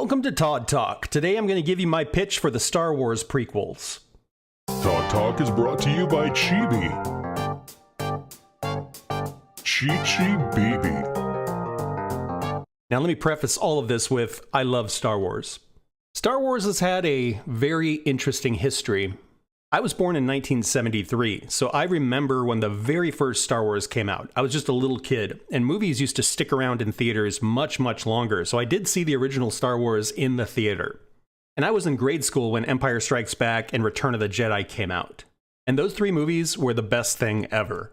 Welcome to Todd Talk. Today I'm going to give you my pitch for the Star Wars prequels. Todd Talk is brought to you by Chibi. Chi Baby. Now let me preface all of this with, I love Star Wars. Star Wars has had a very interesting history. I was born in 1973, so I remember when the very first Star Wars came out. I was just a little kid, and movies used to stick around in theaters much, much longer, so I did see the original Star Wars in the theater. And I was in grade school when Empire Strikes Back and Return of the Jedi came out. And those three movies were the best thing ever.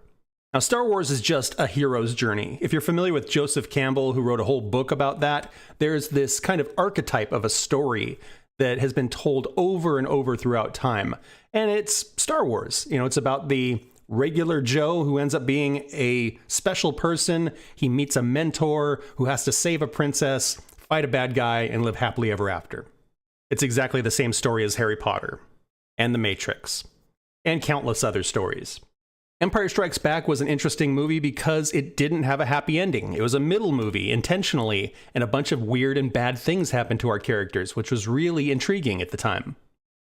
Now, Star Wars is just a hero's journey. If you're familiar with Joseph Campbell, who wrote a whole book about that, there's this kind of archetype of a story that has been told over and over throughout time. And it's Star Wars. You know, it's about the regular Joe who ends up being a special person. He meets a mentor who has to save a princess, fight a bad guy, and live happily ever after. It's exactly the same story as Harry Potter and The Matrix and countless other stories. Empire Strikes Back was an interesting movie because it didn't have a happy ending. It was a middle movie, intentionally, and a bunch of weird and bad things happened to our characters, which was really intriguing at the time.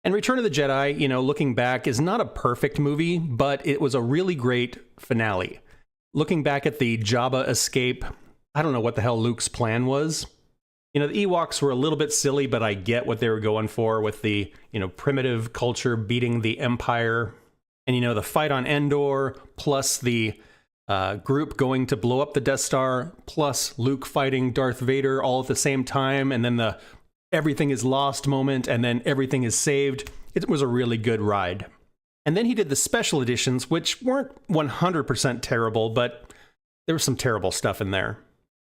And Return of the Jedi, you know, looking back, is not a perfect movie, but it was a really great finale. Looking back at the Jabba escape, I don't know what the hell Luke's plan was. You know, the Ewoks were a little bit silly, but I get what they were going for with the, you know, primitive culture beating the Empire. And, you know, the fight on Endor, plus the group going to blow up the Death Star, plus Luke fighting Darth Vader all at the same time, and then the everything is lost moment, and then everything is saved. It was a really good ride. And then he did the special editions, which weren't 100% terrible, but there was some terrible stuff in there.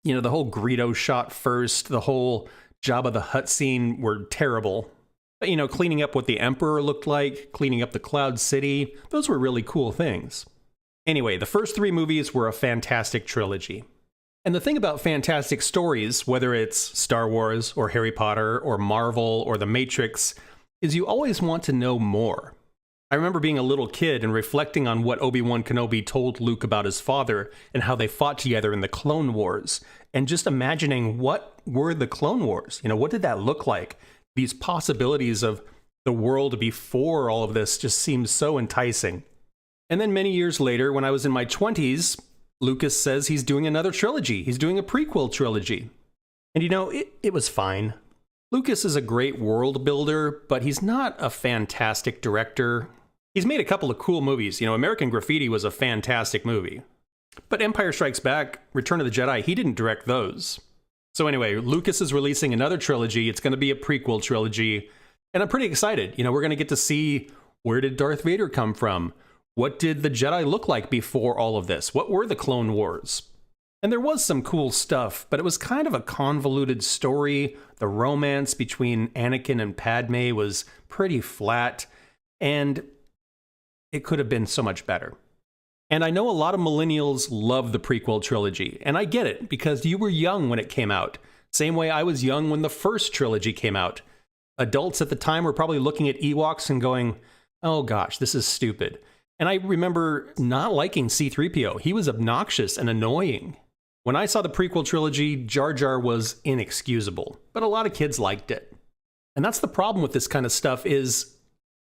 You know, the whole Greedo shot first, the whole Jabba the Hutt scene were terrible. But, you know, cleaning up what the Emperor looked like, cleaning up the Cloud City, those were really cool things. Anyway, the first three movies were a fantastic trilogy. And the thing about fantastic stories, whether it's Star Wars or Harry Potter or Marvel or The Matrix, is you always want to know more. I remember being a little kid and reflecting on what Obi-Wan Kenobi told Luke about his father and how they fought together in the Clone Wars, and just imagining what were the Clone Wars? You know, what did that look like? These possibilities of the world before all of this just seemed so enticing. And then many years later, when I was in my 20s, Lucas says he's doing another trilogy. He's doing a prequel trilogy. And you know, it was fine. Lucas is a great world builder, but he's not a fantastic director. He's made a couple of cool movies. You know, American Graffiti was a fantastic movie. But Empire Strikes Back, Return of the Jedi, he didn't direct those. So anyway, Lucas is releasing another trilogy. It's going to be a prequel trilogy. And I'm pretty excited. You know, we're going to get to see, where did Darth Vader come from? What did the Jedi look like before all of this? What were the Clone Wars? And there was some cool stuff, but it was kind of a convoluted story. The romance between Anakin and Padme was pretty flat, and it could have been so much better. And I know a lot of millennials love the prequel trilogy, and I get it, because you were young when it came out. Same way I was young when the first trilogy came out. Adults at the time were probably looking at Ewoks and going, oh gosh, this is stupid. And I remember not liking C-3PO. He was obnoxious and annoying. When I saw the prequel trilogy, Jar Jar was inexcusable, but a lot of kids liked it. And that's the problem with this kind of stuff is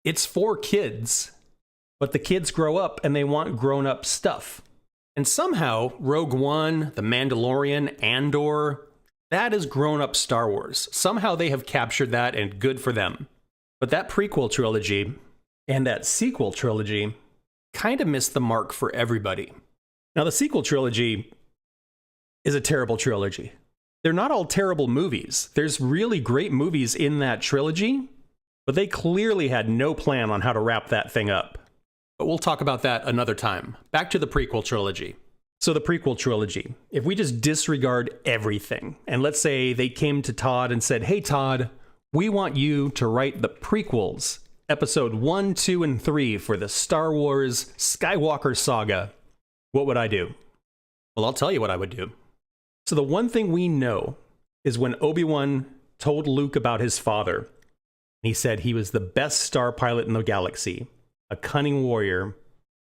it's for kids. But the kids grow up and they want grown-up stuff. And somehow, Rogue One, The Mandalorian, Andor, that is grown-up Star Wars. Somehow they have captured that, and good for them. But that prequel trilogy and that sequel trilogy kind of missed the mark for everybody. Now, the sequel trilogy is a terrible trilogy. They're not all terrible movies. There's really great movies in that trilogy, but they clearly had no plan on how to wrap that thing up. But we'll talk about that another time. Back to the prequel trilogy. So the prequel trilogy, if we just disregard everything, and let's say they came to Todd and said, hey Todd, we want you to write the prequels, episode 1, 2, and 3 for the Star Wars Skywalker saga, what would I do? Well, I'll tell you what I would do. So the one thing we know is when Obi-Wan told Luke about his father, he said he was the best star pilot in the galaxy, a cunning warrior,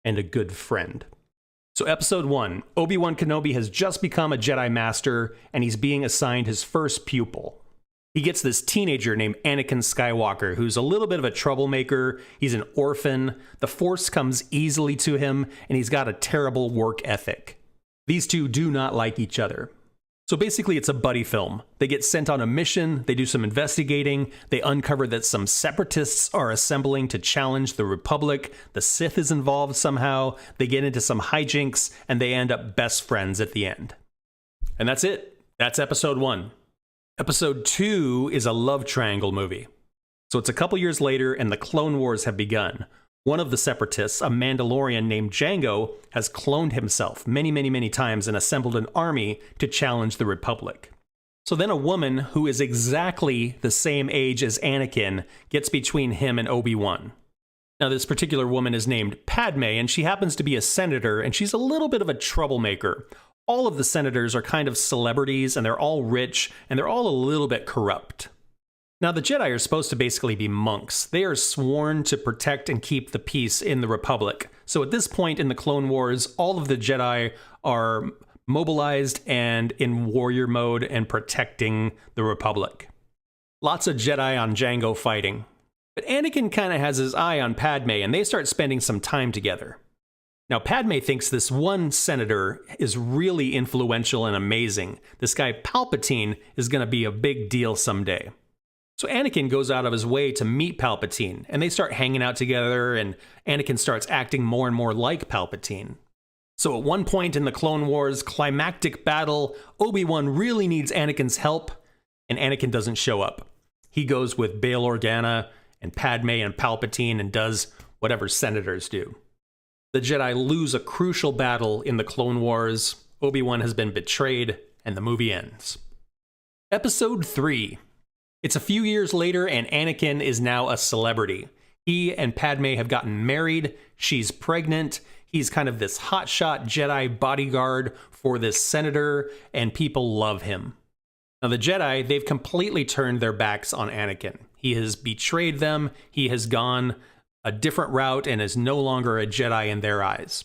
and a good friend. So episode 1, Obi-Wan Kenobi has just become a Jedi Master, and he's being assigned his first pupil. He gets this teenager named Anakin Skywalker, who's a little bit of a troublemaker. He's an orphan. The Force comes easily to him, and he's got a terrible work ethic. These two do not like each other. So basically, it's a buddy film. They get sent on a mission, they do some investigating, they uncover that some separatists are assembling to challenge the Republic, the Sith is involved somehow, they get into some hijinks, and they end up best friends at the end. And that's it. That's episode 1. Episode 2 is a love triangle movie. So it's a couple years later, and the Clone Wars have begun. One of the separatists, a Mandalorian named Jango, has cloned himself many times and assembled an army to challenge the Republic. So then a woman who is exactly the same age as Anakin gets between him and Obi-Wan. Now this particular woman is named Padme, and she happens to be a senator, and she's a little bit of a troublemaker. All of the senators are kind of celebrities, and they're all rich, and they're all a little bit corrupt. Now, the Jedi are supposed to basically be monks. They are sworn to protect and keep the peace in the Republic. So at this point in the Clone Wars, all of the Jedi are mobilized and in warrior mode and protecting the Republic. Lots of Jedi on Jango fighting. But Anakin kind of has his eye on Padme, and they start spending some time together. Now, Padme thinks this one senator is really influential and amazing. This guy Palpatine is going to be a big deal someday. So Anakin goes out of his way to meet Palpatine, and they start hanging out together, and Anakin starts acting more and more like Palpatine. So at one point in the Clone Wars climactic battle, Obi-Wan really needs Anakin's help, and Anakin doesn't show up. He goes with Bail Organa and Padme and Palpatine and does whatever senators do. The Jedi lose a crucial battle in the Clone Wars, Obi-Wan has been betrayed, and the movie ends. Episode 3. It's a few years later, and Anakin is now a celebrity. He and Padme have gotten married, she's pregnant, he's kind of this hotshot Jedi bodyguard for this senator, and people love him. Now the Jedi, they've completely turned their backs on Anakin. He has betrayed them, he has gone a different route, and is no longer a Jedi in their eyes.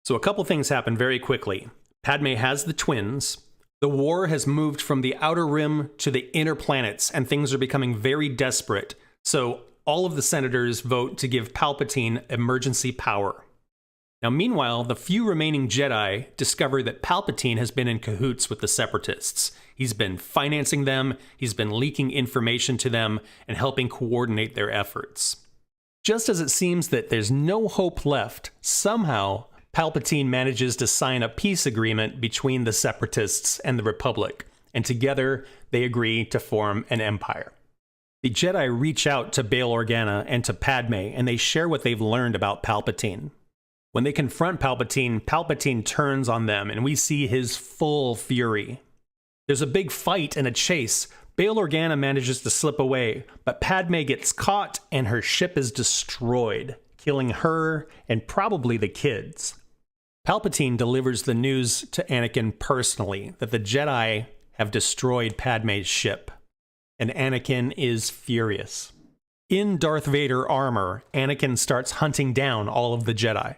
So a couple things happen very quickly. Padme has the twins. The war has moved from the outer rim to the inner planets, and things are becoming very desperate. So all of the senators vote to give Palpatine emergency power. Now, meanwhile, the few remaining Jedi discover that Palpatine has been in cahoots with the Separatists. He's been financing them, he's been leaking information to them, and helping coordinate their efforts. Just as it seems that there's no hope left, somehow Palpatine manages to sign a peace agreement between the Separatists and the Republic, and together they agree to form an empire. The Jedi reach out to Bail Organa and to Padme, and they share what they've learned about Palpatine. When they confront Palpatine, Palpatine turns on them, and we see his full fury. There's a big fight and a chase. Bail Organa manages to slip away, but Padme gets caught, and her ship is destroyed, killing her and probably the kids. Palpatine delivers the news to Anakin personally that the Jedi have destroyed Padme's ship, and Anakin is furious. In Darth Vader armor, Anakin starts hunting down all of the Jedi.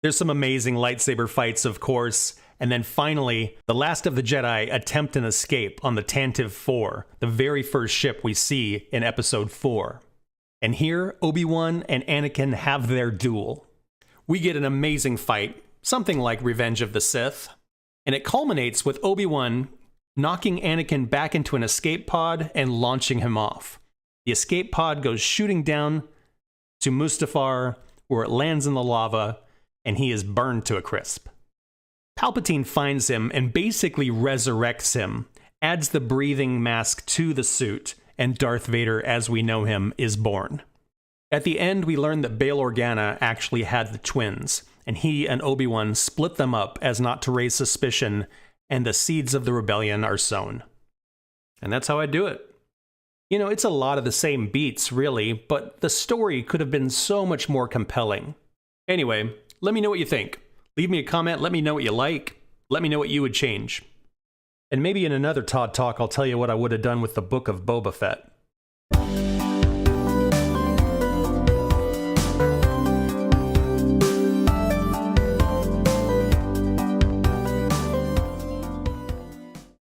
There's some amazing lightsaber fights, of course, and then finally, the last of the Jedi attempt an escape on the Tantive 4, the very first ship we see in Episode 4. And here, Obi-Wan and Anakin have their duel. We get an amazing fight, something like Revenge of the Sith, and it culminates with Obi-Wan knocking Anakin back into an escape pod and launching him off. The escape pod goes shooting down to Mustafar, where it lands in the lava, and he is burned to a crisp. Palpatine finds him and basically resurrects him, adds the breathing mask to the suit, and Darth Vader, as we know him, is born. At the end, we learn that Bail Organa actually had the twins, and he and Obi-Wan split them up as not to raise suspicion, and the seeds of the rebellion are sown. And that's how I do it. You know, it's a lot of the same beats, really, but the story could have been so much more compelling. Anyway, let me know what you think. Leave me a comment, let me know what you like, let me know what you would change. And maybe in another Todd Talk, I'll tell you what I would have done with the Book of Boba Fett.